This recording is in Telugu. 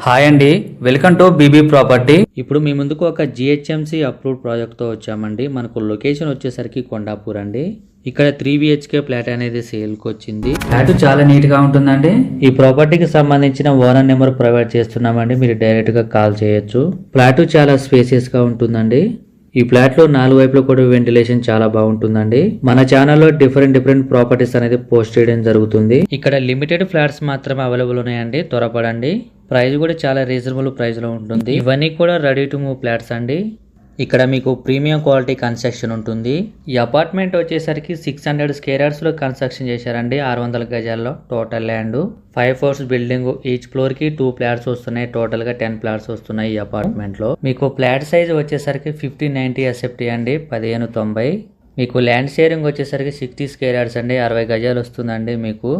హాయ్ అండి, వెల్కమ్ టు బీబీ ప్రాపర్టీ. ఇప్పుడు మీ ముందుకు ఒక జిహెచ్ఎంసి అప్రూవ్డ్ ప్రాజెక్ట్తో వచ్చామండి. మనకు లొకేషన్ వచ్చేసరికి కొండాపూర్ అండి. ఇక్కడ 3 BHK ఫ్లాట్ అనేది సేల్కి వచ్చింది. ఫ్లాట్ చాలా నీట్గా ఉంటుందండి. ఈ ప్రాపర్టీకి సంబంధించిన ఓనర్ నెంబర్ ప్రొవైడ్ చేస్తున్నామండి, మీరు డైరెక్ట్గా కాల్ చేయొచ్చు. ఫ్లాట్ చాలా స్పేసియస్గా ఉంటుందండి. ఈ ఫ్లాట్ లో 4 వైపులో కూడా వెంటిలేషన్ చాలా బాగుంటుందండి. మన ఛానల్లో డిఫరెంట్ ప్రాపర్టీస్ అనేది పోస్ట్ చేయడం జరుగుతుంది. ఇక్కడ లిమిటెడ్ ఫ్లాట్స్ మాత్రమే అవైలబుల్ ఉన్నాయండి, త్వరపడండి. ప్రైస్ కూడా చాలా రీజనబుల్ ప్రైస్ లో ఉంటుంది. ఇవన్నీ కూడా రెడీ టు మూవ్ ఫ్లాట్స్ అండి. ఇక్కడ మీకు ప్రీమియం క్వాలిటీ కన్స్ట్రక్షన్ ఉంటుంది. ఈ అపార్ట్మెంట్ వచ్చేసరికి 600 స్క్వేర్ యార్డ్స్ లో కన్స్ట్రక్షన్ చేశారండి. 600 గజాల్లో total land, 5 floors building. Each floor కి 2 ఫ్లాట్స్ వస్తున్నాయి. టోటల్ గా 10 ఫ్లాట్స్ వస్తున్నాయి ఈ అపార్ట్మెంట్ లో. మీకు ఫ్లాట్ సైజ్ వచ్చేసరికి 1590 SFT అండి, 1590. మీకు ల్యాండ్ షేరింగ్ వచ్చేసరికి 60 స్క్వేర్ యార్డ్స్ అండి, 60 గజాలు వస్తుందండి మీకు.